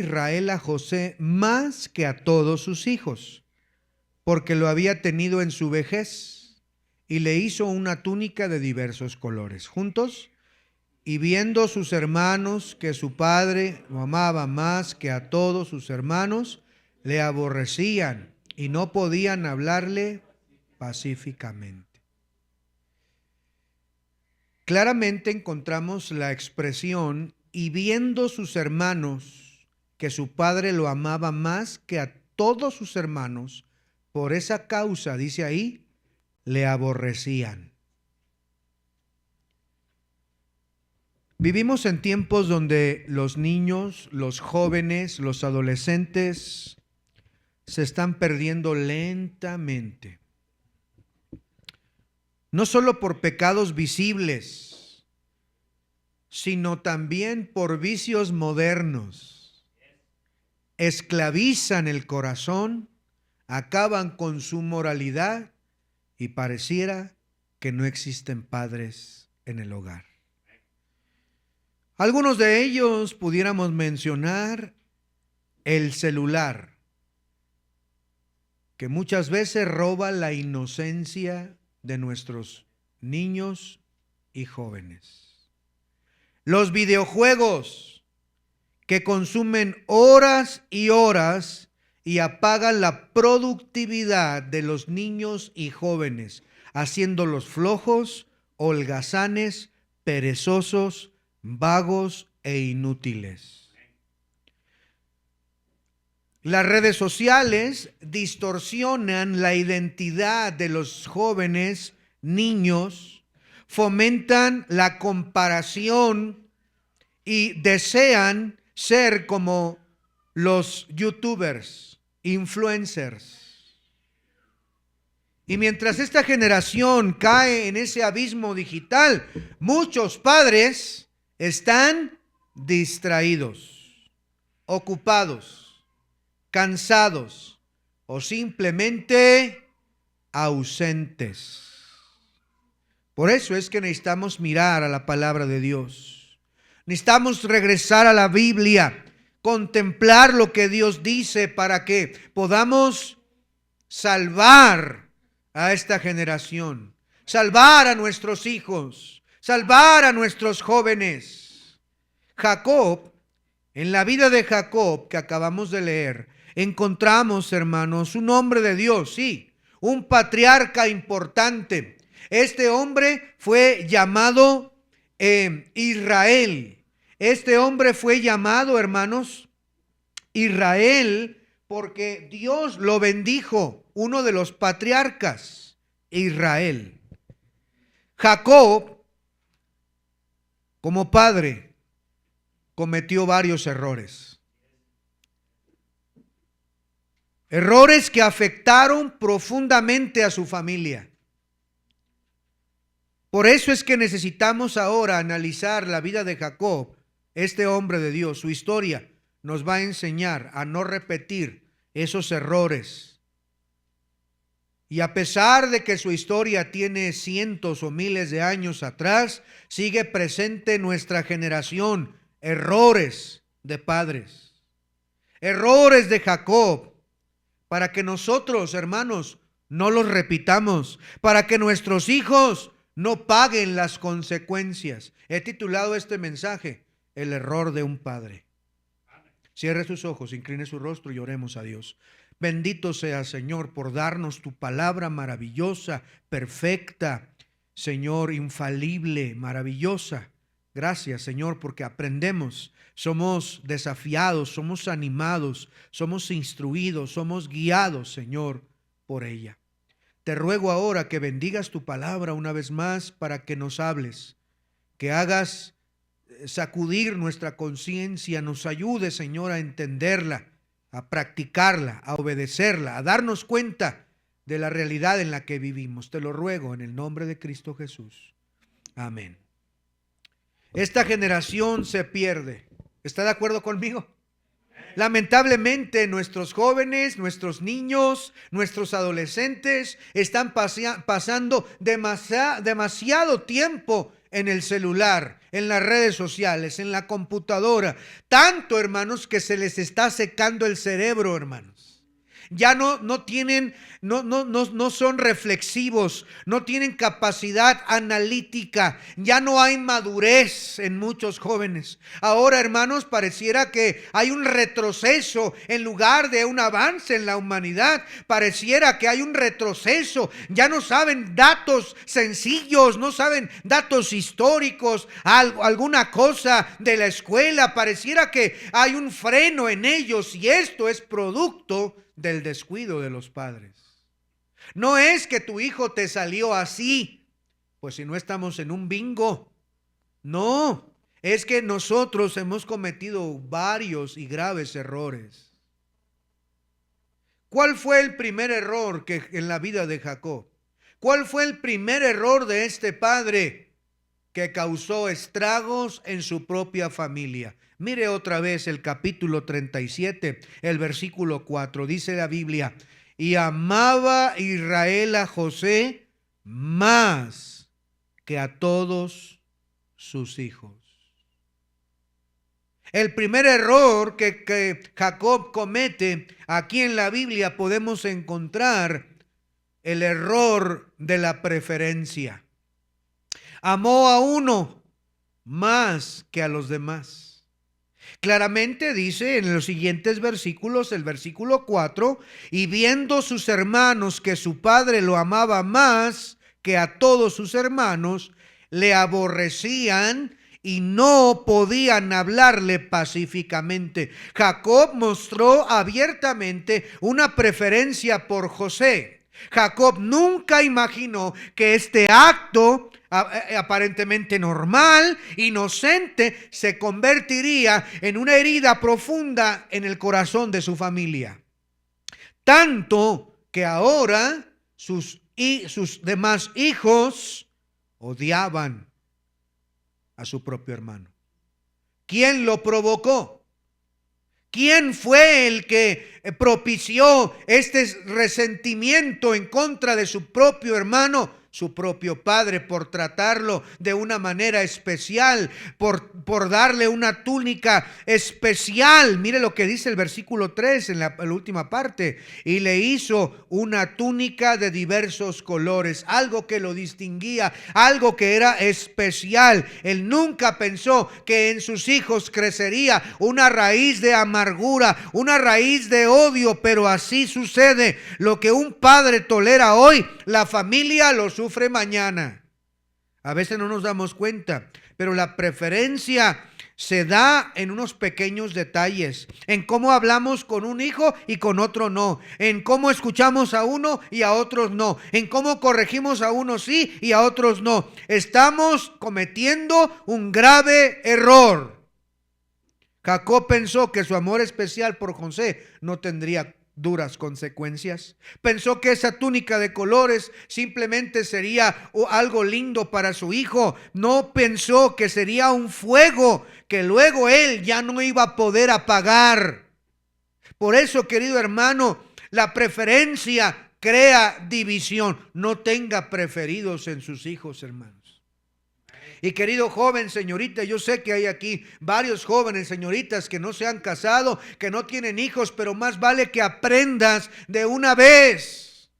Israel a José más que a todos sus hijos, porque lo había tenido en su vejez, y le hizo una túnica de diversos colores. Juntos, y viendo sus hermanos que su padre lo amaba más que a todos sus hermanos, le aborrecían y no podían hablarle pacíficamente. Claramente encontramos la expresión, y viendo sus hermanos que su padre lo amaba más que a todos sus hermanos, por esa causa, dice ahí, le aborrecían. Vivimos en tiempos donde los niños, los jóvenes, los adolescentes se están perdiendo lentamente. No solo por pecados visibles, sino también por vicios modernos. Esclavizan el corazón, acaban con su moralidad y pareciera que no existen padres en el hogar. Algunos de ellos pudiéramos mencionar el celular, que muchas veces roba la inocencia de nuestros niños y jóvenes. Los videojuegos, que consumen horas y horas y apagan la productividad de los niños y jóvenes, haciéndolos flojos, holgazanes, perezosos, vagos e inútiles. Las redes sociales distorsionan la identidad de los jóvenes, niños, fomentan la comparación y desean ser como los youtubers, influencers. Y mientras esta generación cae en ese abismo digital, muchos padres están distraídos, ocupados, cansados o simplemente ausentes. Por eso es que necesitamos mirar a la palabra de Dios. Necesitamos regresar a la Biblia, contemplar lo que Dios dice para que podamos salvar a esta generación, salvar a nuestros hijos, salvar a nuestros jóvenes. Jacob, en la vida de Jacob que acabamos de leer, encontramos, hermanos, un hombre de Dios, sí, un patriarca importante. Este hombre fue llamado Israel. Este hombre fue llamado, hermanos, Israel, porque Dios lo bendijo, uno de los patriarcas, Israel. Jacob, como padre, cometió varios errores. Errores que afectaron profundamente a su familia. Por eso es que necesitamos ahora analizar la vida de Jacob, este hombre de Dios. Su historia nos va a enseñar a no repetir esos errores. Y a pesar de que su historia tiene cientos o miles de años atrás, sigue presente en nuestra generación errores de padres, errores de Jacob, para que nosotros, hermanos, no los repitamos, para que nuestros hijos no paguen las consecuencias. He titulado este mensaje, El error de un padre. Cierre sus ojos, incline su rostro y oremos a Dios. Bendito sea, Señor, por darnos tu palabra maravillosa, perfecta, Señor, infalible, maravillosa. Gracias, Señor, porque aprendemos, somos desafiados, somos animados, somos instruidos, somos guiados, Señor, por ella. Te ruego ahora que bendigas tu palabra una vez más para que nos hables, que hagas sacudir nuestra conciencia, nos ayude, Señor, a entenderla, a practicarla, a obedecerla, a darnos cuenta de la realidad en la que vivimos. Te lo ruego en el nombre de Cristo Jesús. Amén. Esta generación se pierde. ¿Está de acuerdo conmigo? Lamentablemente nuestros jóvenes, nuestros niños, nuestros adolescentes están pasando demasiado tiempo en el celular, en las redes sociales, en la computadora. Tanto, hermanos, que se les está secando el cerebro, hermanos. Ya no tienen, no son reflexivos, no tienen capacidad analítica, ya no hay madurez en muchos jóvenes. Ahora, hermanos, pareciera que hay un retroceso en lugar de un avance en la humanidad. Pareciera que hay un retroceso. Ya no saben datos sencillos, no saben datos históricos, alguna cosa de la escuela. Pareciera que hay un freno en ellos, y esto es producto del descuido de los padres. No es que tu hijo te salió así, pues si no estamos en un bingo. No, es que nosotros hemos cometido varios y graves errores. ¿Cuál fue el primer error que en la vida de Jacob? ¿Cuál fue el primer error de este padre que causó estragos en su propia familia? Mire otra vez el capítulo 37, el versículo 4. Dice la Biblia: y amaba Israel a José más que a todos sus hijos. El primer error que Jacob comete aquí en la Biblia, podemos encontrar el error de la preferencia. Amó a uno más que a los demás. Claramente dice en los siguientes versículos, el versículo 4, y viendo sus hermanos que su padre lo amaba más que a todos sus hermanos, le aborrecían y no podían hablarle pacíficamente. Jacob mostró abiertamente una preferencia por José. Jacob nunca imaginó que este acto aparentemente normal, inocente, se convertiría en una herida profunda en el corazón de su familia. Tanto que ahora sus demás hijos odiaban a su propio hermano. ¿Quién lo provocó? ¿Quién fue el que propició este resentimiento en contra de su propio hermano? Su propio padre, por tratarlo de una manera especial, por darle una túnica especial. Mire lo que dice el versículo 3 en la última parte: y le hizo una túnica de diversos colores, algo que lo distinguía, algo que era especial. Él nunca pensó que en sus hijos crecería una raíz de amargura, una raíz de odio, pero así sucede. Lo que un padre tolera hoy, la familia lo sufre mañana. A veces no nos damos cuenta, pero la preferencia se da en unos pequeños detalles, en cómo hablamos con un hijo y con otro no, en cómo escuchamos a uno y a otros no, en cómo corregimos a unos sí y a otros no. Estamos cometiendo un grave error. Jacob pensó que su amor especial por José no tendría duras consecuencias. Pensó que esa túnica de colores simplemente sería algo lindo para su hijo. No pensó que sería un fuego que luego él ya no iba a poder apagar. Por eso, querido hermano, la preferencia crea división. No tenga preferidos en sus hijos, hermanos. Y querido joven, señorita, yo sé que hay aquí varios jóvenes, señoritas, que no se han casado, que no tienen hijos, pero más vale que aprendas de una vez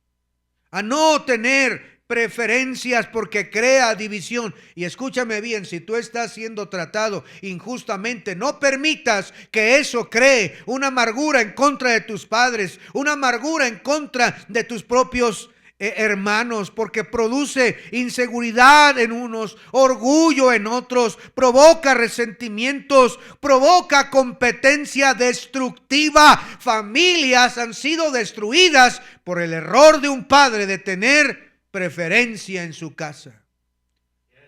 a no tener preferencias, porque crea división. Y escúchame bien, si tú estás siendo tratado injustamente, no permitas que eso cree una amargura en contra de tus padres, una amargura en contra de tus propios hermanos, porque produce inseguridad en unos, orgullo en otros, provoca resentimientos, provoca competencia destructiva. Familias han sido destruidas por el error de un padre de tener preferencia en su casa,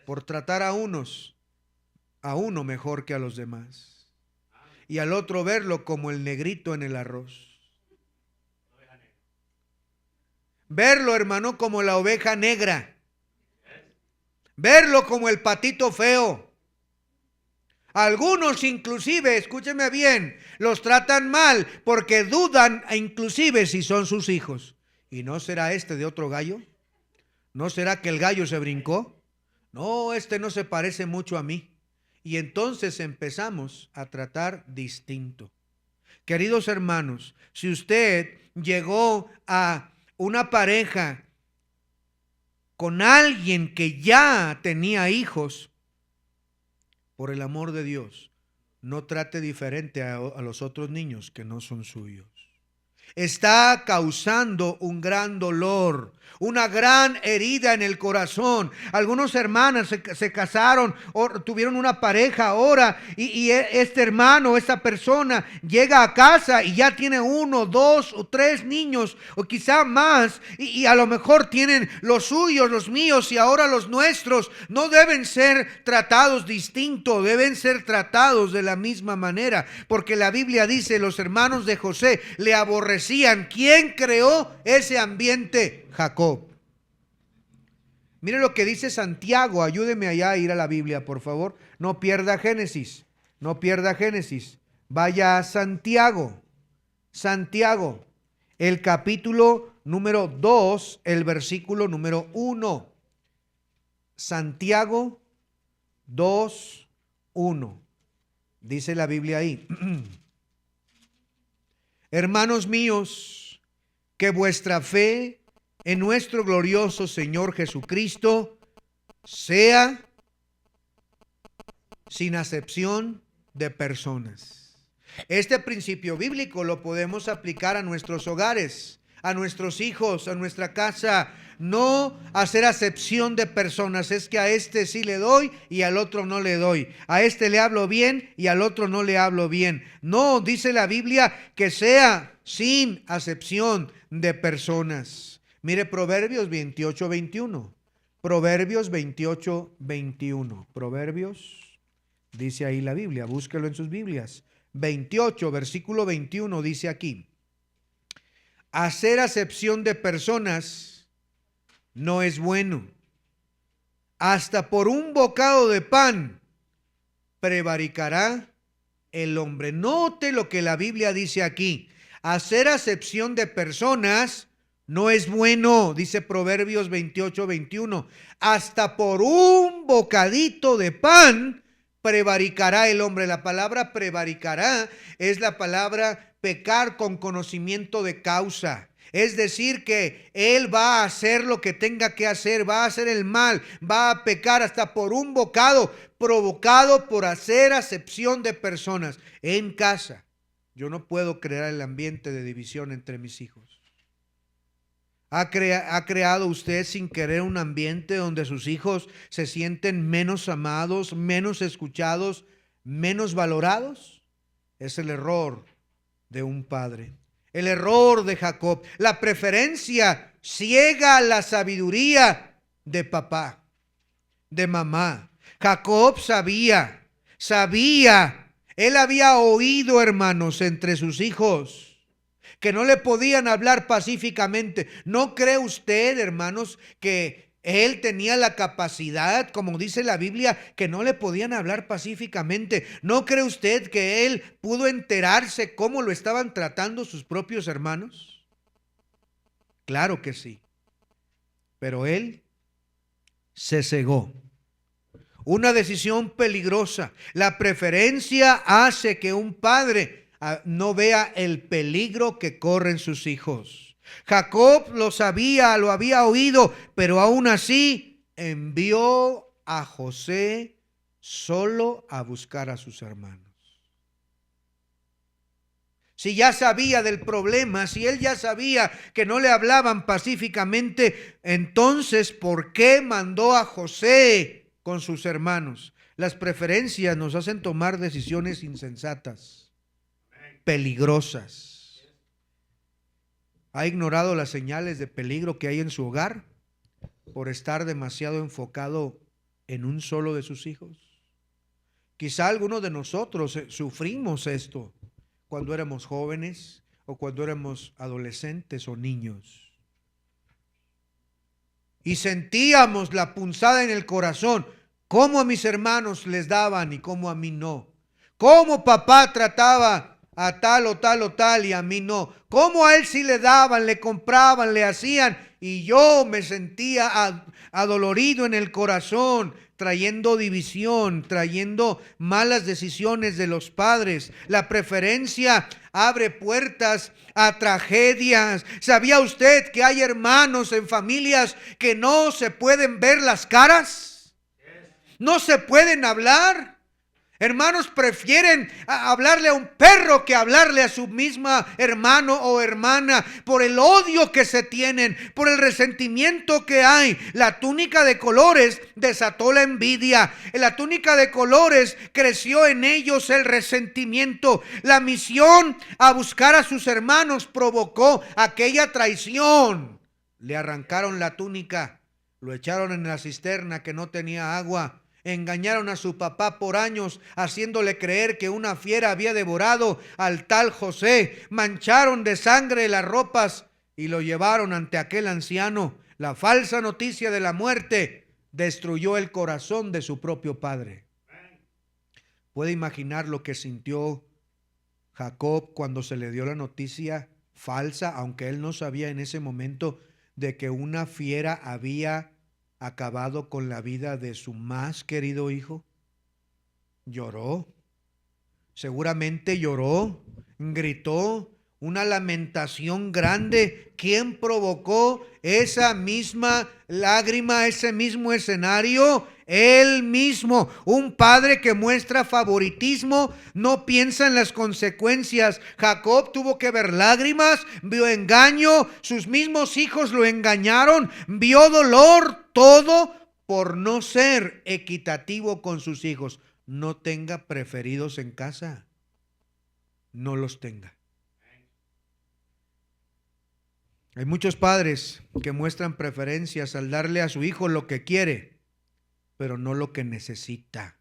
por tratar a uno mejor que a los demás, y al otro verlo como el negrito en el arroz. Verlo, hermano, como la oveja negra. Verlo como el patito feo. Algunos inclusive, escúcheme bien, los tratan mal porque dudan inclusive si son sus hijos. ¿Y no será este de otro gallo? ¿No será que el gallo se brincó? No, este no se parece mucho a mí. Y entonces empezamos a tratar distinto. Queridos hermanos, si usted llegó a una pareja con alguien que ya tenía hijos, por el amor de Dios, no trate diferente a los otros niños que no son suyos. Está causando un gran dolor, una gran herida en el corazón. Algunas hermanas se casaron o tuvieron una pareja ahora y este hermano, esta persona llega a casa y ya tiene 1, 2 o 3 niños o quizá más y a lo mejor tienen los suyos, los míos y ahora los nuestros. No deben ser tratados distintos, deben ser tratados de la misma manera, porque la Biblia dice: los hermanos de José le aborrecían. ¿Quién creó ese ambiente? Jacob. Mire lo que dice Santiago. Ayúdeme allá a ir a la Biblia, por favor. No pierda Génesis. No pierda Génesis. Vaya a Santiago. Santiago, el capítulo número 2, el versículo número 1. Santiago 2, 1. Dice la Biblia ahí: hermanos míos, que vuestra fe en nuestro glorioso Señor Jesucristo sea sin acepción de personas. Este principio bíblico lo podemos aplicar a nuestros hogares, a nuestros hijos, a nuestra casa. No hacer acepción de personas. Es que a este sí le doy y al otro no le doy. A este le hablo bien y al otro no le hablo bien. No, dice la Biblia que sea sin acepción de personas. Mire Proverbios 28, 21. Proverbios 28, 21. Proverbios, dice ahí la Biblia, búsquelo en sus Biblias. 28, versículo 21 dice aquí: hacer acepción de personas no es bueno. Hasta por un bocado de pan prevaricará el hombre. Note lo que la Biblia dice aquí: hacer acepción de personas no es bueno, dice Proverbios 28, 21. Hasta por un bocadito de pan prevaricará el hombre. La palabra prevaricará es la palabra pecar con conocimiento de causa. Es decir, que él va a hacer lo que tenga que hacer, va a hacer el mal, va a pecar hasta por un bocado, provocado por hacer acepción de personas. En casa, yo no puedo crear el ambiente de división entre mis hijos. ¿Ha creado usted sin querer un ambiente donde sus hijos se sienten menos amados, menos escuchados, menos valorados? Es el error de un padre. El error de Jacob, la preferencia ciega a la sabiduría de papá, de mamá. Jacob sabía, él había oído, hermanos, entre sus hijos, que no le podían hablar pacíficamente. ¿No cree usted, hermanos, que él tenía la capacidad, como dice la Biblia, que no le podían hablar pacíficamente? ¿No cree usted que él pudo enterarse cómo lo estaban tratando sus propios hermanos? Claro que sí. Pero él se cegó. Una decisión peligrosa. La preferencia hace que un padre no vea el peligro que corren sus hijos. Jacob lo sabía, lo había oído, pero aún así envió a José solo a buscar a sus hermanos. Si ya sabía del problema, si él ya sabía que no le hablaban pacíficamente, entonces ¿por qué mandó a José con sus hermanos? Las preferencias nos hacen tomar decisiones insensatas, peligrosas. ¿Ha ignorado las señales de peligro que hay en su hogar por estar demasiado enfocado en un solo de sus hijos? Quizá algunos de nosotros sufrimos esto cuando éramos jóvenes o cuando éramos adolescentes o niños. Y sentíamos la punzada en el corazón, cómo a mis hermanos les daban y cómo a mí no. Cómo papá trataba a tal o tal o tal y a mí no. Cómo a él sí le daban, le compraban, le hacían y yo me sentía adolorido en el corazón, trayendo división, trayendo malas decisiones de los padres. La preferencia abre puertas a tragedias. ¿Sabía usted que hay hermanos en familias que no se pueden ver las caras? No se pueden hablar. Hermanos prefieren hablarle a un perro que hablarle a su misma hermano o hermana por el odio que se tienen, por el resentimiento que hay. La túnica de colores desató la envidia. La túnica de colores creció en ellos el resentimiento. La misión a buscar a sus hermanos provocó aquella traición. Le arrancaron la túnica, lo echaron en la cisterna que no tenía agua. Engañaron a su papá por años, haciéndole creer que una fiera había devorado al tal José. Mancharon de sangre las ropas y lo llevaron ante aquel anciano. La falsa noticia de la muerte destruyó el corazón de su propio padre. ¿Puede imaginar lo que sintió Jacob cuando se le dio la noticia falsa, aunque él no sabía en ese momento de que una fiera había acabado con la vida de su más querido hijo? Lloró, seguramente lloró, gritó, una lamentación grande. ¿Quién provocó esa misma lágrima, ese mismo escenario? Él mismo. Un padre que muestra favoritismo no piensa en las consecuencias. Jacob tuvo que ver lágrimas, vio engaño, sus mismos hijos lo engañaron, vio dolor, todo por no ser equitativo con sus hijos. No tenga preferidos en casa, no los tenga. Hay muchos padres que muestran preferencias al darle a su hijo lo que quiere, pero no lo que necesita.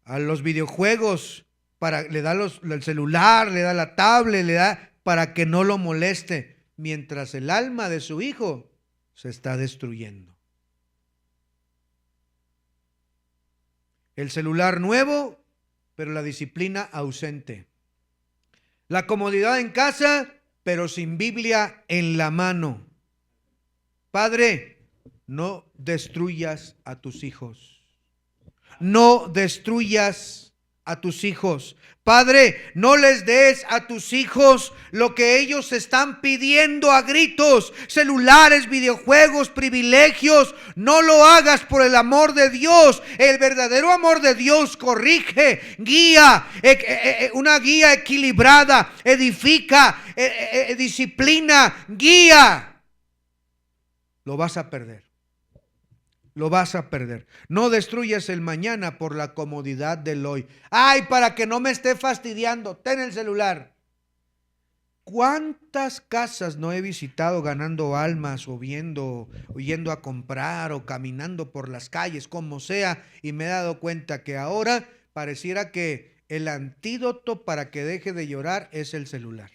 A los videojuegos, le da el celular, le da la tablet, le da para que no lo moleste, mientras el alma de su hijo se está destruyendo. El celular nuevo, pero la disciplina ausente. La comodidad en casa, pero sin Biblia en la mano. Padre, no destruyas a tus hijos. No destruyas a tus hijos. Padre, no les des a tus hijos lo que ellos están pidiendo a gritos: celulares, videojuegos, privilegios. No lo hagas por el amor de Dios. El verdadero amor de Dios corrige, guía, una guía equilibrada, edifica, disciplina, guía. Lo vas a perder. Lo vas a perder. No destruyas el mañana por la comodidad del hoy. Ay, para que no me esté fastidiando, ten el celular. ¿Cuántas casas no he visitado ganando almas o yendo a comprar o caminando por las calles, como sea, y me he dado cuenta que ahora pareciera que el antídoto para que deje de llorar es el celular?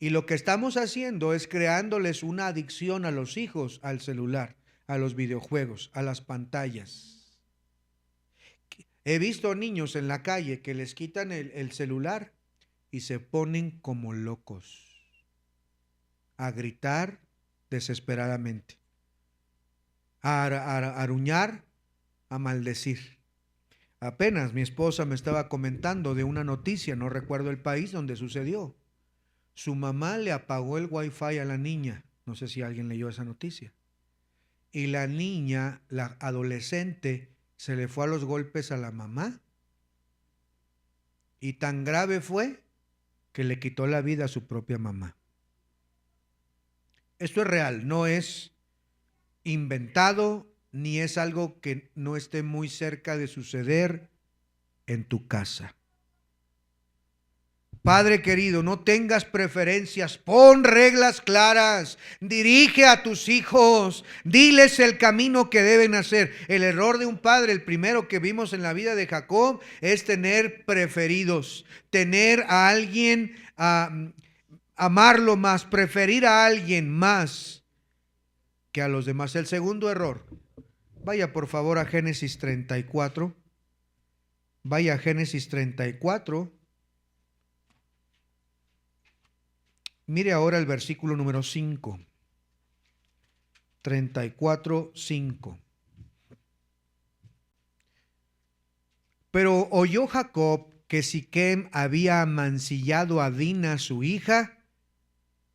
Y lo que estamos haciendo es creándoles una adicción a los hijos al celular, a los videojuegos, a las pantallas. He visto niños en la calle que les quitan el celular y se ponen como locos a gritar desesperadamente, a aruñar, a maldecir. Apenas mi esposa me estaba comentando de una noticia, no recuerdo el país donde sucedió. Su mamá le apagó el wifi a la niña. No sé si alguien leyó esa noticia. Y la niña, la adolescente, se le fue a los golpes a la mamá. Y tan grave fue que le quitó la vida a su propia mamá. Esto es real, no es inventado, ni es algo que no esté muy cerca de suceder en tu casa. Padre querido, no tengas preferencias, pon reglas claras, dirige a tus hijos, diles el camino que deben hacer. El error de un padre, el primero que vimos en la vida de Jacob, es tener preferidos, tener a alguien, amarlo más, preferir a alguien más que a los demás. El segundo error, vaya por favor a Génesis 34, vaya a Génesis 34. Mire ahora el versículo número 5. 34:5. Pero oyó Jacob que Siquem había amancillado a Dina su hija,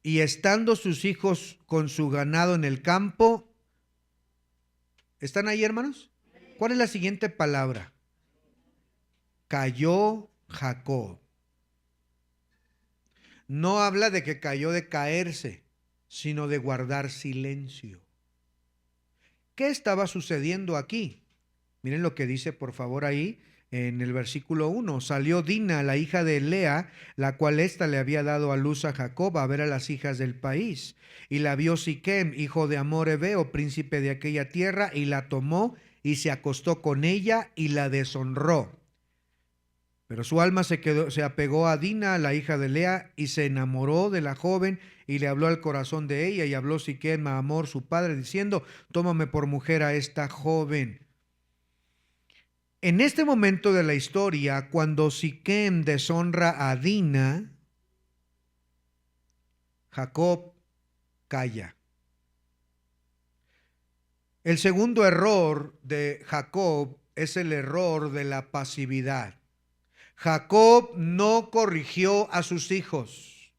y estando sus hijos con su ganado en el campo. ¿Están ahí, hermanos? ¿Cuál es la siguiente palabra? Cayó Jacob. No habla de que cayó de caerse, sino de guardar silencio. ¿Qué estaba sucediendo aquí? Miren lo que dice, por favor, ahí en el versículo 1. Salió Dina, la hija de Lea, la cual ésta le había dado a luz a Jacob, a ver a las hijas del país. Y la vio Siquem, hijo de Hamor Heveo, príncipe de aquella tierra, y la tomó y se acostó con ella y la deshonró. Pero su alma se apegó a Dina, la hija de Lea, y se enamoró de la joven, y le habló al corazón de ella. Y habló Siquem a Hamor su padre, diciendo: tómame por mujer a esta joven. En este momento de la historia, cuando Siquem deshonra a Dina, Jacob calla. El segundo error de Jacob es el error de la pasividad. Jacob no corrigió a sus hijos.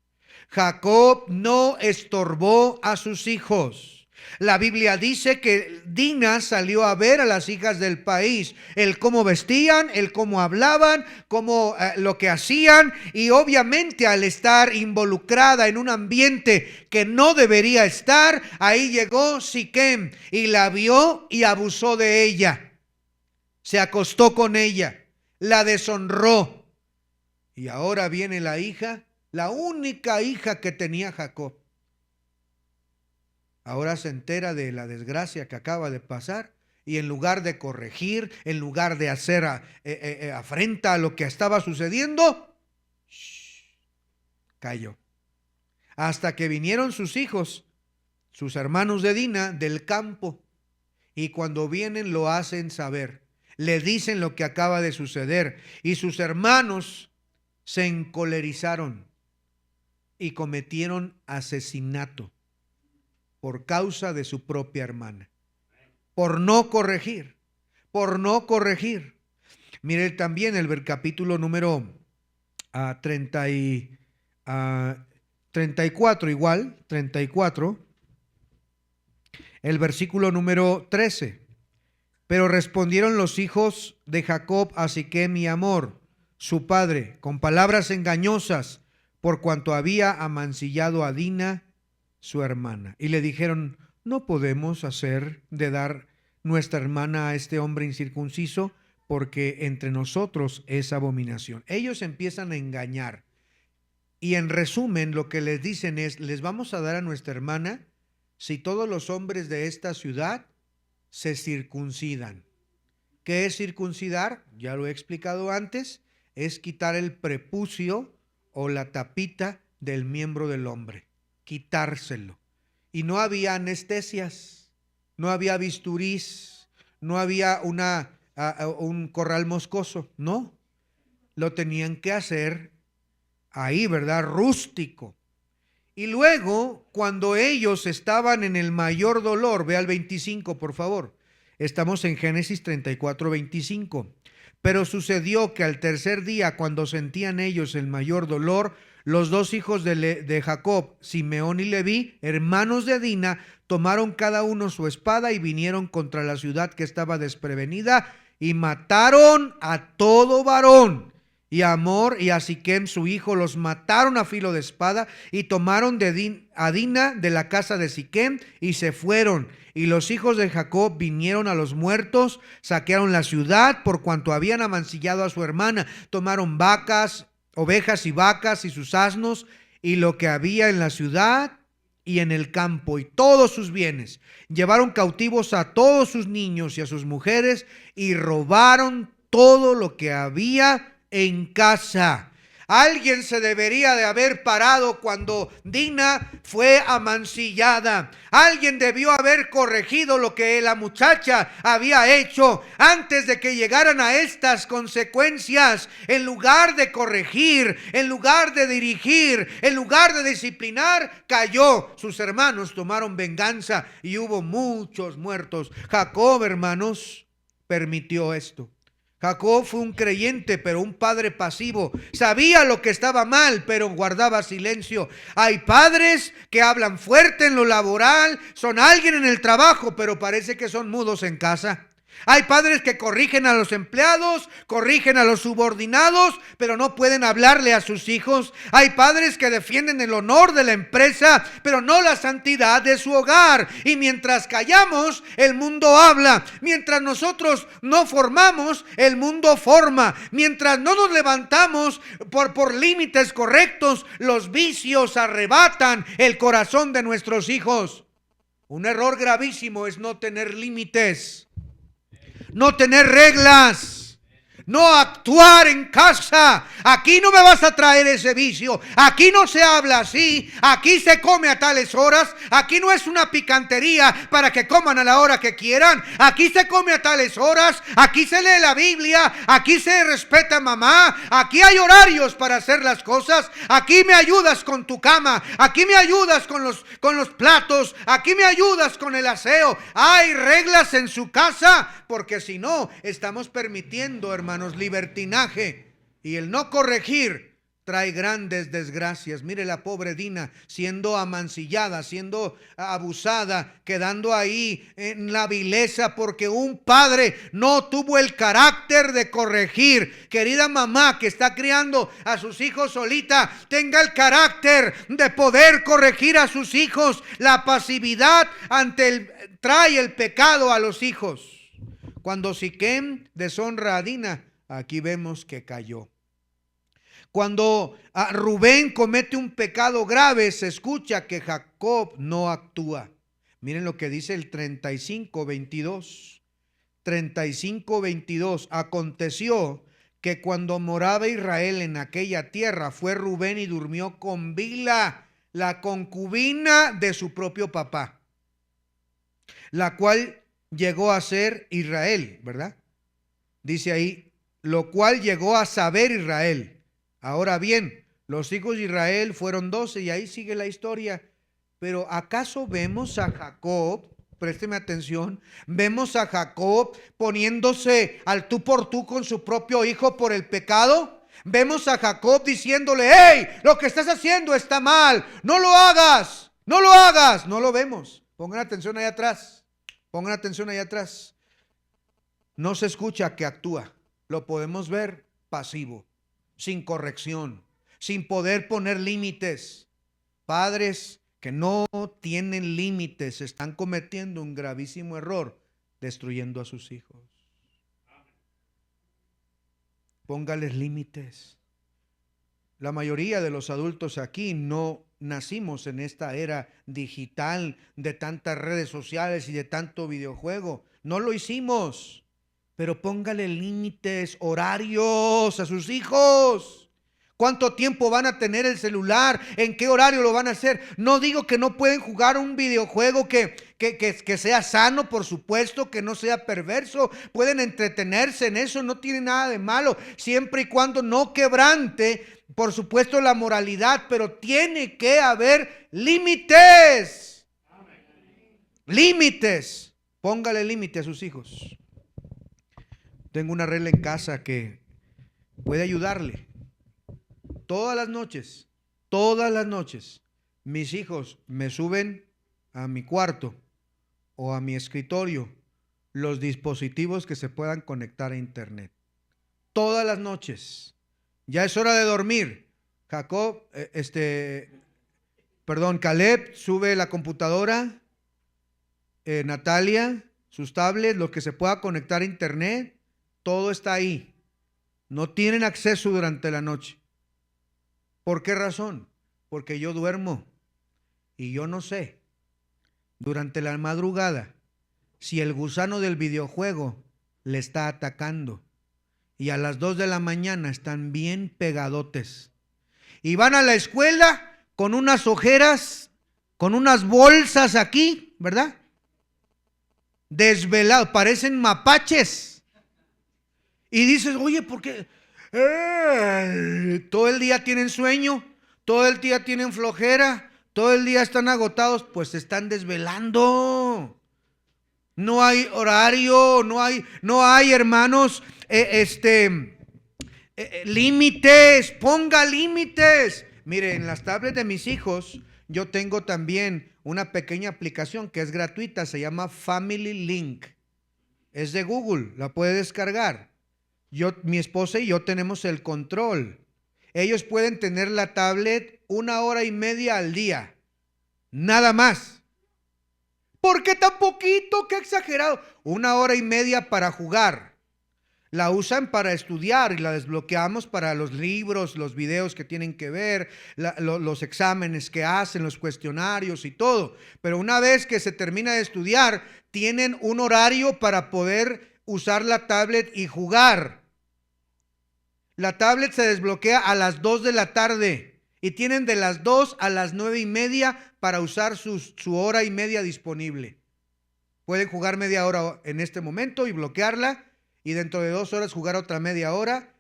Jacob no estorbó a sus hijos. La Biblia dice que Dina salió a ver a las hijas del país, el cómo vestían, el cómo hablaban, cómo lo que hacían, y obviamente al estar involucrada en un ambiente que no debería estar, ahí llegó Siquem y la vio y abusó de ella. Se acostó con ella, la deshonró. Y ahora viene la hija, la única hija que tenía Jacob. Ahora se entera de la desgracia que acaba de pasar, y en lugar de corregir, en lugar de hacer afrenta a lo que estaba sucediendo, cayó. Hasta que vinieron sus hijos, sus hermanos de Dina, del campo, y cuando vienen lo hacen saber, le dicen lo que acaba de suceder, y sus hermanos se encolerizaron y cometieron asesinato por causa de su propia hermana, por no corregir, por no corregir. Mire también el capítulo número 34, igual, 34, el versículo número 13. Pero respondieron los hijos de Jacob a Siquem y Hamor, su padre, con palabras engañosas, por cuanto había amancillado a Dina, su hermana. Y le dijeron: no podemos hacer de dar nuestra hermana a este hombre incircunciso, porque entre nosotros es abominación. Ellos empiezan a engañar. Y en resumen, lo que les dicen es: les vamos a dar a nuestra hermana si todos los hombres de esta ciudad se circuncidan. ¿Qué es circuncidar? Ya lo he explicado antes. Es quitar el prepucio o la tapita del miembro del hombre. Quitárselo. Y no había anestesias, no había bisturís, no había un corral moscoso, no. Lo tenían que hacer ahí, ¿verdad? Rústico. Y luego, cuando ellos estaban en el mayor dolor, ve al 25, por favor. Estamos en Génesis 34, 25. Pero sucedió que al tercer día, cuando sentían ellos el mayor dolor, los dos hijos de Jacob, Simeón y Leví, hermanos de Dina, tomaron cada uno su espada y vinieron contra la ciudad que estaba desprevenida y mataron a todo varón. Y a Hamor y a Siquem su hijo los mataron a filo de espada, y tomaron a Dina de la casa de Siquem y se fueron. Y los hijos de Jacob vinieron a los muertos, saquearon la ciudad por cuanto habían amancillado a su hermana. Tomaron ovejas y vacas y sus asnos y lo que había en la ciudad y en el campo y todos sus bienes. Llevaron cautivos a todos sus niños y a sus mujeres y robaron todo lo que había en casa. Alguien se debería de haber parado cuando Dina fue amancillada. Alguien debió haber corregido lo que la muchacha había hecho antes de que llegaran a estas consecuencias. En lugar de corregir, en lugar de dirigir, en lugar de disciplinar, cayó. Sus hermanos tomaron venganza y hubo muchos muertos. Jacob, hermanos, permitió esto. Jacob fue un creyente, pero un padre pasivo. Sabía lo que estaba mal, pero guardaba silencio. Hay padres que hablan fuerte en lo laboral, son alguien en el trabajo, pero parece que son mudos en casa. Hay padres que corrigen a los empleados, corrigen a los subordinados, pero no pueden hablarle a sus hijos. Hay padres que defienden el honor de la empresa, pero no la santidad de su hogar. Y mientras callamos, el mundo habla. Mientras nosotros no formamos, el mundo forma. Mientras no nos levantamos por límites correctos, los vicios arrebatan el corazón de nuestros hijos. Un error gravísimo es no tener límites. No tener reglas, no actuar en casa. Aquí no me vas a traer ese vicio. Aquí no se habla así. Aquí se come a tales horas. Aquí no es una picantería para que coman a la hora que quieran. Aquí se come a tales horas. Aquí se lee la Biblia. Aquí se respeta a mamá. Aquí hay horarios para hacer las cosas. Aquí me ayudas con tu cama. Aquí me ayudas con los platos. Aquí me ayudas con el aseo. Hay reglas en su casa, porque si no, estamos permitiendo, hermanos, libertinaje. Y el no corregir trae grandes desgracias. Mire la pobre Dina siendo amancillada, siendo abusada, quedando ahí en la vileza porque un padre no tuvo el carácter de corregir. Querida mamá que está criando a sus hijos solita, tenga el carácter de poder corregir a sus hijos. La pasividad trae el pecado a los hijos. Cuando Siquem deshonra a Dina, aquí vemos que cayó. Cuando Rubén comete un pecado grave, se escucha que Jacob no actúa. Miren lo que dice el 35:22. 35:22. Aconteció que cuando moraba Israel en aquella tierra, fue Rubén y durmió con Bila, la concubina de su propio papá, la cual llegó a ser Israel, ¿verdad? Dice ahí, lo cual llegó a saber Israel. Ahora bien, los hijos de Israel fueron 12 y ahí sigue la historia. Pero ¿acaso vemos a Jacob, présteme atención, vemos a Jacob poniéndose al tú por tú con su propio hijo por el pecado? Vemos a Jacob diciéndole, hey, lo que estás haciendo está mal, no lo hagas, no lo hagas. No lo vemos. Pongan atención ahí atrás, pongan atención ahí atrás. No se escucha que actúa, lo podemos ver pasivo, sin corrección, sin poder poner límites. Padres que no tienen límites están cometiendo un gravísimo error, destruyendo a sus hijos. Póngales límites. La mayoría de los adultos aquí no nacimos en esta era digital de tantas redes sociales y de tanto videojuego. No lo hicimos. Pero póngale límites, horarios a sus hijos. ¿Cuánto tiempo van a tener el celular? ¿En qué horario lo van a hacer? No digo que no pueden jugar un videojuego que sea sano, por supuesto, que no sea perverso. Pueden entretenerse en eso, no tiene nada de malo, siempre y cuando no quebrante, por supuesto, la moralidad, pero tiene que haber límites. Límites. Póngale límite a sus hijos. Tengo una regla en casa que puede ayudarle. Todas las noches, mis hijos me suben a mi cuarto o a mi escritorio los dispositivos que se puedan conectar a internet. Todas las noches. Ya es hora de dormir. Caleb sube la computadora, Natalia, sus tablets, lo que se pueda conectar a internet. Todo está ahí. No tienen acceso durante la noche. ¿Por qué razón? Porque yo duermo y yo no sé durante la madrugada si el gusano del videojuego le está atacando. Y a las 2 de la mañana están bien pegadotes Y van a la escuela con unas ojeras, con unas bolsas aquí, ¿verdad? Desvelados, parecen mapaches. Y dices, oye, ¿por qué? Todo el día tienen sueño, todo el día tienen flojera, todo el día están agotados, pues se están desvelando. No hay horario, no hay hermanos, límites, ponga límites. Mire, en las tablets de mis hijos, yo tengo también una pequeña aplicación que es gratuita, se llama Family Link. Es de Google, la puede descargar. Mi esposa y yo tenemos el control. Ellos pueden tener la tablet 1 hora y media al día, nada más. ¿Por qué tan poquito? ¡Qué exagerado! 1 hora y media para jugar. La usan para estudiar y la desbloqueamos para los libros, los videos que tienen que ver, los exámenes que hacen, los cuestionarios y todo. Pero una vez que se termina de estudiar, tienen un horario para poder usar la tablet y jugar. La tablet se desbloquea a las 2 de la tarde y tienen de las 2 a las 9:30 para usar su hora y media disponible. Pueden jugar media hora en este momento y bloquearla, y dentro de 2 horas jugar otra media hora.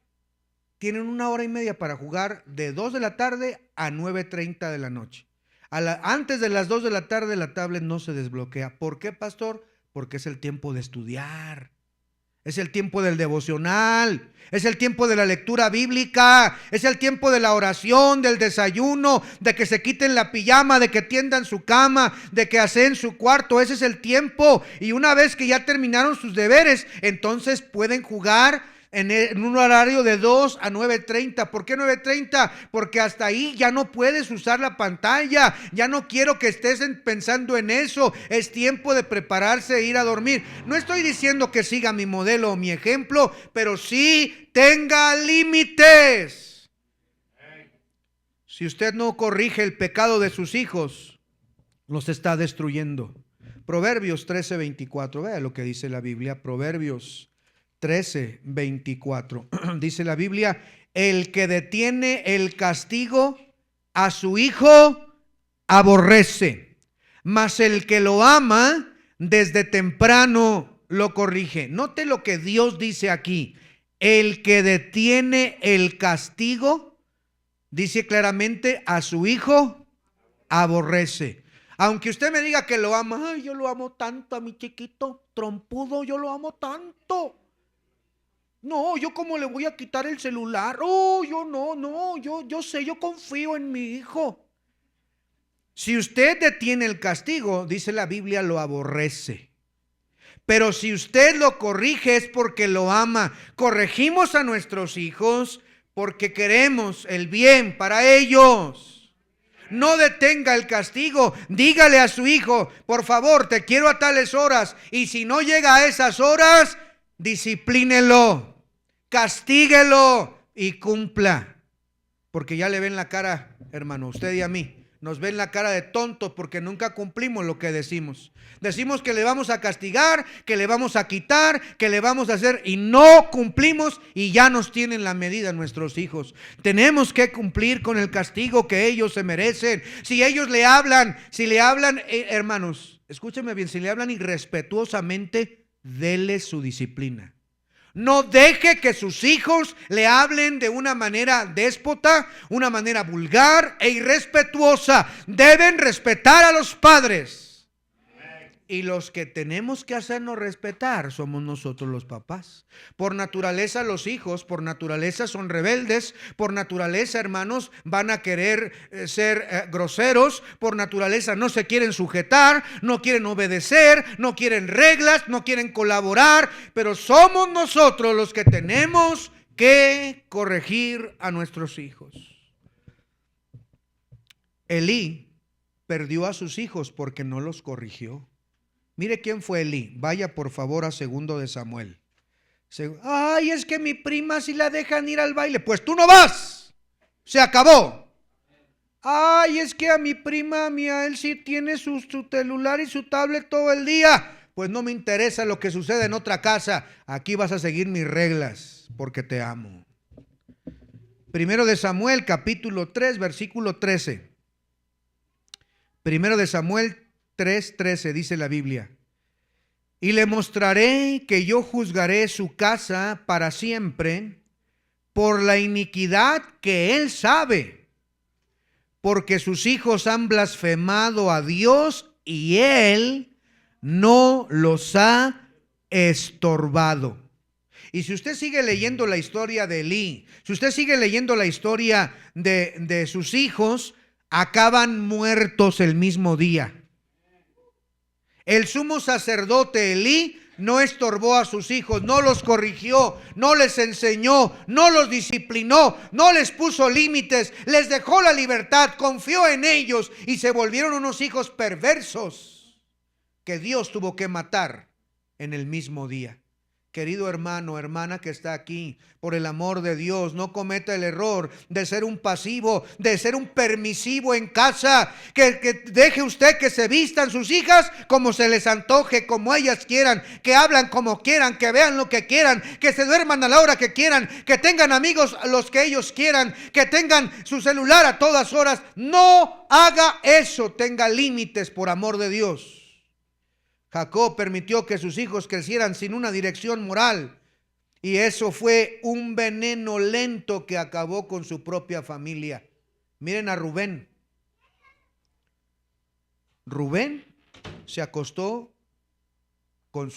Tienen 1 hora y media para jugar de 2 de la tarde a 9:30 de la noche. Antes de las 2 de la tarde la tablet no se desbloquea. ¿Por qué, pastor? Porque es el tiempo de estudiar. Es el tiempo del devocional, es el tiempo de la lectura bíblica, es el tiempo de la oración, del desayuno, de que se quiten la pijama, de que tiendan su cama, de que hacen su cuarto. Ese es el tiempo. Y una vez que ya terminaron sus deberes, entonces pueden jugar en un horario de 2 a 9:30. ¿Por qué 9:30? Porque hasta ahí ya no puedes usar la pantalla. Ya no quiero que estés pensando en eso. Es tiempo de prepararse e ir a dormir. No estoy diciendo que siga mi modelo o mi ejemplo, pero sí tenga límites. Si usted no corrige el pecado de sus hijos, los está destruyendo. Proverbios 13:24. Vea lo que dice la Biblia. Proverbios 13:24. Dice la Biblia: el que detiene el castigo a su hijo aborrece, mas el que lo ama desde temprano lo corrige. Note lo que Dios dice aquí: el que detiene el castigo, dice claramente, a su hijo aborrece. Aunque usted me diga que lo ama, ay, yo lo amo tanto a mi chiquito trompudo, yo lo amo tanto. No, yo cómo le voy a quitar el celular. Oh, yo sé, yo confío en mi hijo. Si usted detiene el castigo, dice la Biblia, lo aborrece. Pero si usted lo corrige es porque lo ama. Corregimos a nuestros hijos porque queremos el bien para ellos. No detenga el castigo. Dígale a su hijo: por favor, te quiero a tales horas. Y si no llega a esas horas, disciplínelo, castíguelo y cumpla. Porque ya le ven la cara, hermano, usted y a mí. Nos ven la cara de tontos porque nunca cumplimos lo que decimos. Decimos que le vamos a castigar, que le vamos a quitar, que le vamos a hacer, y no cumplimos, y ya nos tienen la medida nuestros hijos. Tenemos que cumplir con el castigo que ellos se merecen. Si ellos le hablan, hermanos, escúchenme bien, si le hablan irrespetuosamente, dele su disciplina. No deje que sus hijos le hablen de una manera déspota, una manera vulgar e irrespetuosa. Deben respetar a los padres. Y los que tenemos que hacernos respetar somos nosotros, los papás. Por naturaleza los hijos, por naturaleza son rebeldes, por naturaleza, hermanos, van a querer ser groseros, por naturaleza no se quieren sujetar, no quieren obedecer, no quieren reglas, no quieren colaborar, pero somos nosotros los que tenemos que corregir a nuestros hijos. Elí perdió a sus hijos porque no los corrigió. Mire quién fue Elí. Vaya por favor a 2 de Samuel. Ay, es que mi prima si la dejan ir al baile. Pues tú no vas. Se acabó. Ay, es que a mi prima, a él sí tiene su celular y su tablet todo el día. Pues no me interesa lo que sucede en otra casa. Aquí vas a seguir mis reglas porque te amo. Primero de Samuel, capítulo 3, versículo 13. Primero de Samuel 3:13 dice la Biblia. Y le mostraré que yo juzgaré su casa para siempre por la iniquidad que él sabe, porque sus hijos han blasfemado a Dios y él no los ha estorbado. Y si usted sigue leyendo la historia de Elí, si usted sigue leyendo la historia de sus hijos, acaban muertos el mismo día. El sumo sacerdote Elí no estorbó a sus hijos, no los corrigió, no les enseñó, no los disciplinó, no les puso límites, les dejó la libertad, confió en ellos y se volvieron unos hijos perversos que Dios tuvo que matar en el mismo día. Querido hermano, hermana que está aquí, por el amor de Dios, no cometa el error de ser un pasivo, de ser un permisivo en casa, que deje usted que se vistan sus hijas como se les antoje, como ellas quieran, que hablan como quieran, que vean lo que quieran, que se duerman a la hora que quieran, que tengan amigos a los que ellos quieran, que tengan su celular a todas horas. No haga eso, tenga límites por amor de Dios. Jacob permitió que sus hijos crecieran sin una dirección moral, y eso fue un veneno lento que acabó con su propia familia. Miren a Rubén. Rubén se acostó con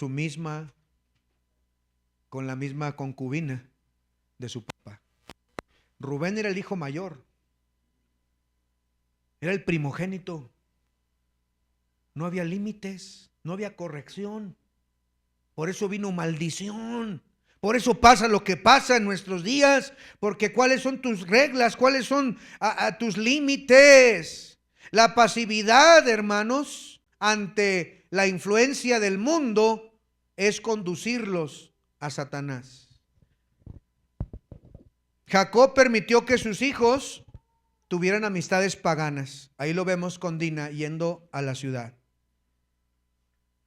la misma concubina de su papá. Rubén era el hijo mayor, era el primogénito. No había límites. No había corrección. Por eso vino maldición. Por eso pasa lo que pasa en nuestros días. Porque ¿cuáles son tus reglas? ¿Cuáles son tus límites? La pasividad, hermanos, ante la influencia del mundo es conducirlos a Satanás. Jacob permitió que sus hijos tuvieran amistades paganas. Ahí lo vemos con Dina yendo a la ciudad.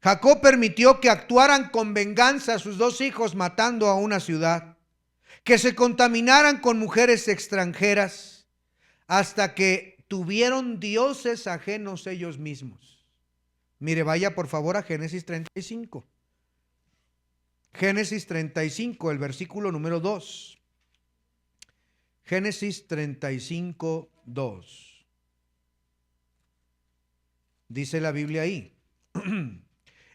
Jacob permitió que actuaran con venganza a sus dos hijos matando a una ciudad, que se contaminaran con mujeres extranjeras, hasta que tuvieron dioses ajenos ellos mismos. Mire, vaya por favor a Génesis 35. Génesis 35, el versículo número 2. Génesis 35, 2. Dice la Biblia ahí.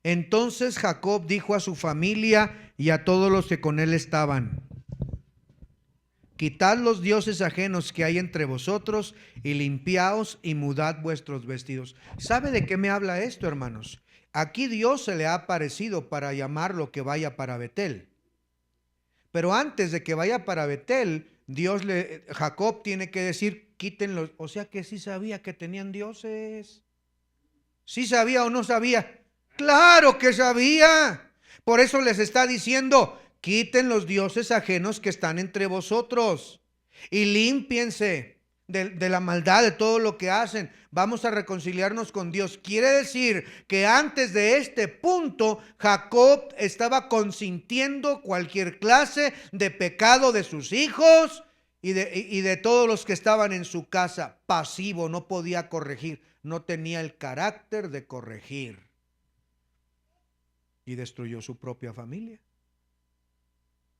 Entonces Jacob dijo a su familia y a todos los que con él estaban: quitad los dioses ajenos que hay entre vosotros y limpiaos y mudad vuestros vestidos. ¿Sabe de qué me habla esto, hermanos? Aquí Dios se le ha aparecido para llamarlo que vaya para Betel. Pero antes de que vaya para Betel, Jacob tiene que decir: quítenlos. O sea que sí sabía que tenían dioses. ¿Sí sabía o no sabía? Claro que sabía. Por eso les está diciendo: quiten los dioses ajenos que están entre vosotros y límpiense de la maldad, de todo lo que hacen. Vamos a reconciliarnos con Dios. Quiere decir que antes de este punto, Jacob estaba consintiendo cualquier clase de pecado de sus hijos y de todos los que estaban en su casa. Pasivo, no podía corregir, no tenía el carácter de corregir. Y destruyó su propia familia.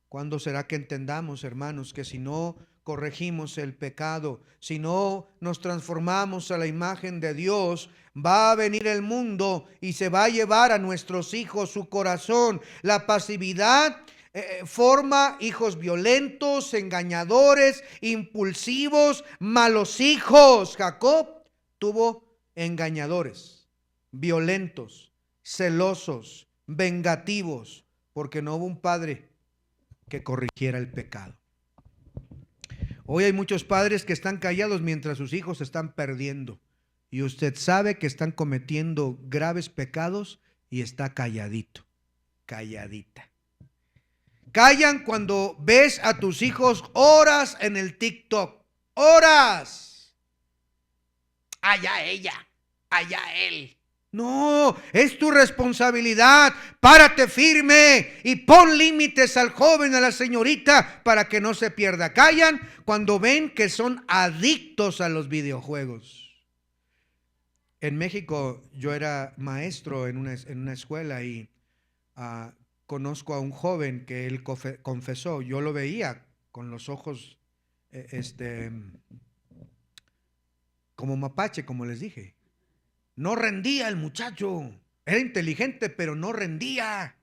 ¿Cuándo será que entendamos, hermanos, que si no corregimos el pecado, si no nos transformamos a la imagen de Dios, va a venir el mundo y se va a llevar a nuestros hijos su corazón? La pasividad forma hijos violentos, engañadores, impulsivos, malos hijos. Jacob tuvo engañadores, violentos, celosos, vengativos, porque no hubo un padre que corrigiera el pecado. Hoy hay muchos padres que están callados mientras sus hijos se están perdiendo, y usted sabe que están cometiendo graves pecados y está calladito, calladita. Callan cuando ves a tus hijos horas en el TikTok, horas. Allá ella, allá él. No, es tu responsabilidad. Párate firme y pon límites al joven, a la señorita, para que no se pierda. Callan cuando ven que son adictos a los videojuegos. En México yo era maestro en una escuela y ah, conozco a un joven que él confesó. Yo lo veía con los ojos como mapache, como les dije. No rendía el muchacho. Era inteligente, pero no rendía.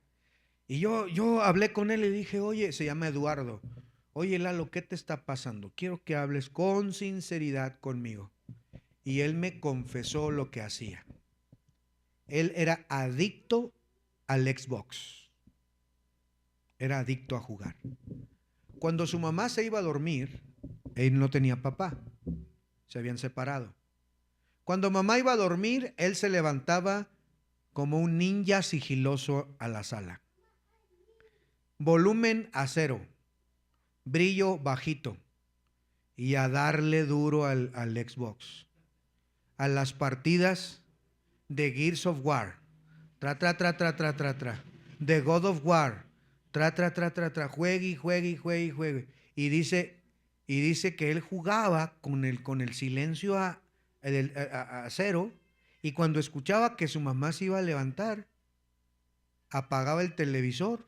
Y yo hablé con él y le dije, oye, se llama Eduardo. Oye, Lalo, ¿qué te está pasando? Quiero que hables con sinceridad conmigo. Y él me confesó lo que hacía. Él era adicto al Xbox. Era adicto a jugar. Cuando su mamá se iba a dormir, él no tenía papá. Se habían separado. Cuando mamá iba a dormir, él se levantaba como un ninja sigiloso a la sala. Volumen a 0, brillo bajito y a darle duro al Xbox. A las partidas de Gears of War, de God of War, juegue. Y dice que él jugaba con el silencio a 0, y cuando escuchaba que su mamá se iba a levantar, apagaba el televisor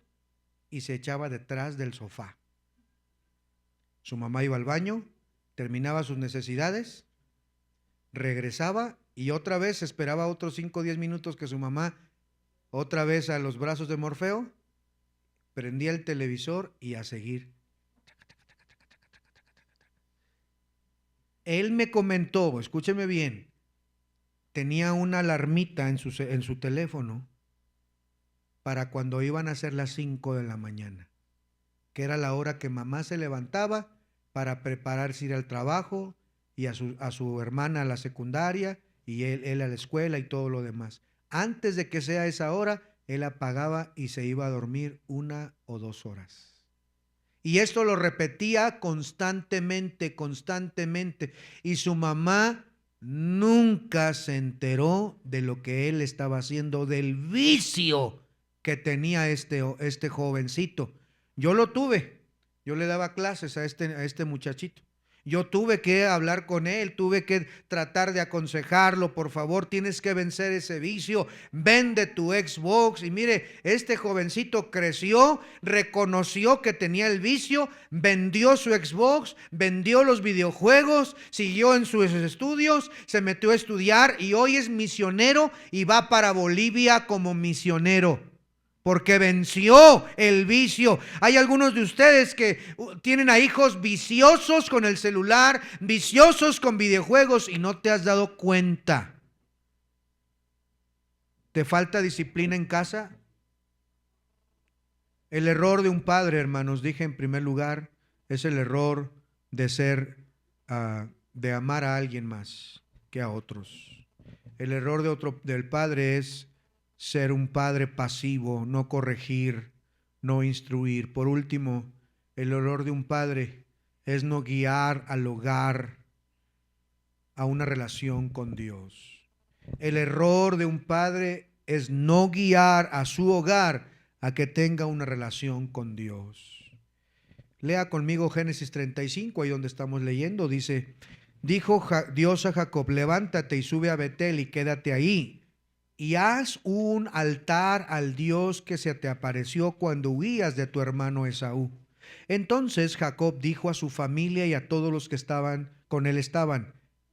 y se echaba detrás del sofá. Su mamá iba al baño, terminaba sus necesidades, regresaba y otra vez esperaba otros 5 o 10 minutos que su mamá otra vez a los brazos de Morfeo, prendía el televisor y a seguir. Él me comentó, escúcheme bien, tenía una alarmita en su teléfono para cuando iban a ser las 5 de la mañana, que era la hora que mamá se levantaba para prepararse ir al trabajo y a su hermana a la secundaria y él a la escuela y todo lo demás. Antes de que sea esa hora, él apagaba y se iba a dormir 1 o 2 horas. Y esto lo repetía constantemente. Y su mamá nunca se enteró de lo que él estaba haciendo, del vicio que tenía este jovencito. Yo lo tuve. Yo le daba clases a este muchachito. Yo tuve que hablar con él, tuve que tratar de aconsejarlo. Por favor, tienes que vencer ese vicio. Vende tu Xbox. Y mire, este jovencito creció, reconoció que tenía el vicio, vendió su Xbox, vendió los videojuegos, siguió en sus estudios, se metió a estudiar y hoy es misionero y va para Bolivia como misionero, porque venció el vicio. Hay algunos de ustedes que tienen a hijos viciosos con el celular, viciosos con videojuegos y no te has dado cuenta. ¿Te falta disciplina en casa? El error de un padre, hermanos, dije en primer lugar, es el error de de amar a alguien más que a otros. El error del padre es ser un padre pasivo, no corregir, no instruir. Por último, el error de un padre es no guiar al hogar a una relación con Dios. El error de un padre es no guiar a su hogar a que tenga una relación con Dios. Lea conmigo Génesis 35, ahí donde estamos leyendo, dice: dijo Dios a Jacob, levántate y sube a Betel y quédate ahí, y haz un altar al Dios que se te apareció cuando huías de tu hermano Esaú. Entonces Jacob dijo a su familia y a todos los que estaban con él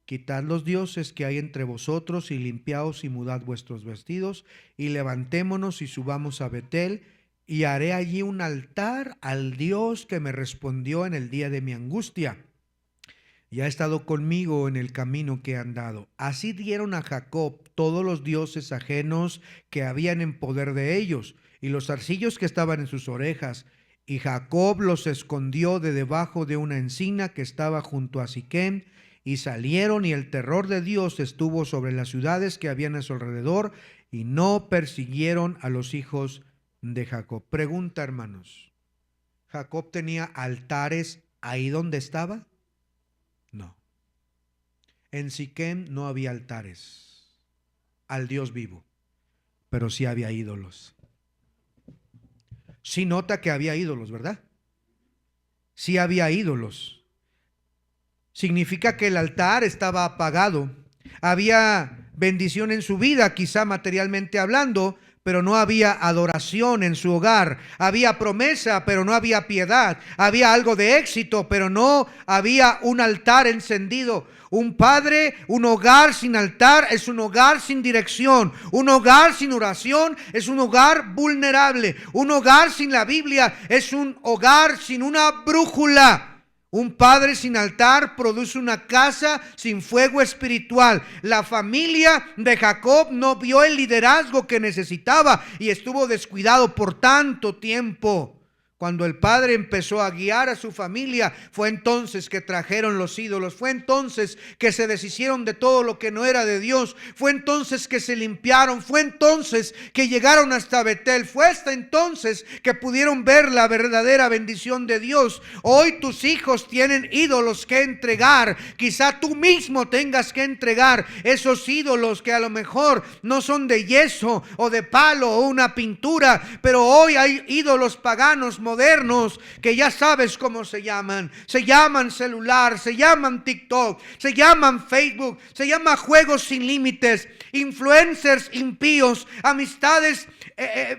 quitad los dioses que hay entre vosotros y limpiaos y mudad vuestros vestidos y levantémonos y subamos a Betel y haré allí un altar al Dios que me respondió en el día de mi angustia y ha estado conmigo en el camino que he andado. Así dieron a Jacob todos los dioses ajenos que habían en poder de ellos y los zarcillos que estaban en sus orejas. Y Jacob los escondió de debajo de una encina que estaba junto a Siquem, y salieron, y el terror de Dios estuvo sobre las ciudades que habían a su alrededor, y no persiguieron a los hijos de Jacob. Pregunta, hermanos, ¿Jacob tenía altares ahí donde estaba? No. En Siquem no había altares. al Dios vivo, pero sí había ídolos. Sí nota que había ídolos, ¿verdad? Sí había ídolos. Significa que el altar estaba apagado. Había bendición en su vida, quizá materialmente hablando, pero no había adoración en su hogar. Había promesa, pero no había piedad. Había algo de éxito, pero no había un altar encendido. Un padre, un hogar sin altar es un hogar sin dirección. Un hogar sin oración es un hogar vulnerable. Un hogar sin la Biblia es un hogar sin una brújula. Un padre sin altar produce una casa sin fuego espiritual. La familia de Jacob no vio el liderazgo que necesitaba y estuvo descuidado por tanto tiempo. Cuando el padre empezó a guiar a su familia, fue entonces que trajeron los ídolos, fue entonces que se deshicieron de todo lo que no era de Dios, fue entonces que se limpiaron, fue entonces que llegaron hasta Betel, fue hasta entonces que pudieron ver la verdadera bendición de Dios. Hoy tus hijos tienen ídolos que entregar, quizá tú mismo tengas que entregar esos ídolos que a lo mejor no son de yeso o de palo o una pintura, pero hoy hay ídolos paganos modernos que ya sabes cómo se llaman celular, se llaman TikTok, se llaman Facebook, se llaman juegos sin límites, influencers impíos, amistades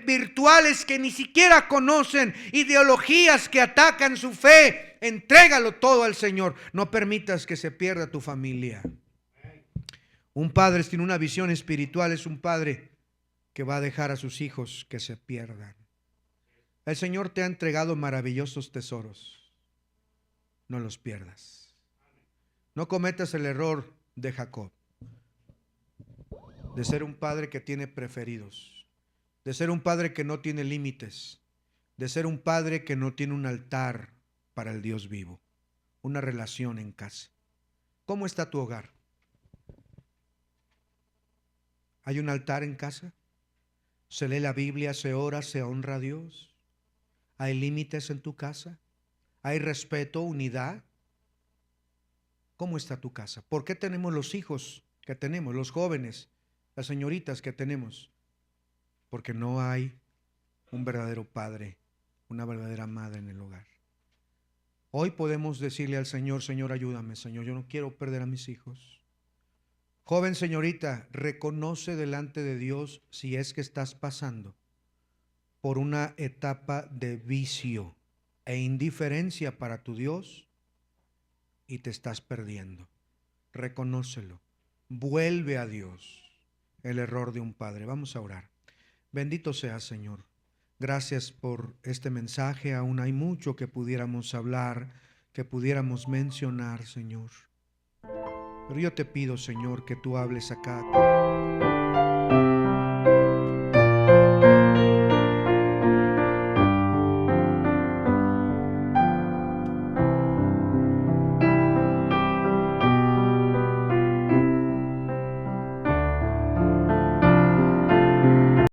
virtuales que ni siquiera conocen, ideologías que atacan su fe. Entrégalo todo al Señor, no permitas que se pierda tu familia. Un padre sin una visión espiritual es un padre que va a dejar a sus hijos que se pierdan. El Señor te ha entregado maravillosos tesoros. No los pierdas. No cometas el error de Jacob, de ser un padre que tiene preferidos, de ser un padre que no tiene límites, de ser un padre que no tiene un altar para el Dios vivo, una relación en casa. ¿Cómo está tu hogar? ¿Hay un altar en casa? ¿Se lee la Biblia, se ora, se honra a Dios? ¿Hay límites en tu casa? ¿Hay respeto, unidad? ¿Cómo está tu casa? ¿Por qué tenemos los hijos que tenemos, los jóvenes, las señoritas que tenemos? Porque no hay un verdadero padre, una verdadera madre en el hogar. Hoy podemos decirle al Señor: Señor, ayúdame, Señor, yo no quiero perder a mis hijos. Joven señorita, reconoce delante de Dios si es que estás pasando por una etapa de vicio e indiferencia para tu Dios y te estás perdiendo. Reconócelo. Vuelve a Dios. El error de un padre. Vamos a orar. Bendito seas, Señor. Gracias por este mensaje. Aún hay mucho que pudiéramos hablar, que pudiéramos mencionar, Señor. Pero yo te pido, Señor, que tú hables acá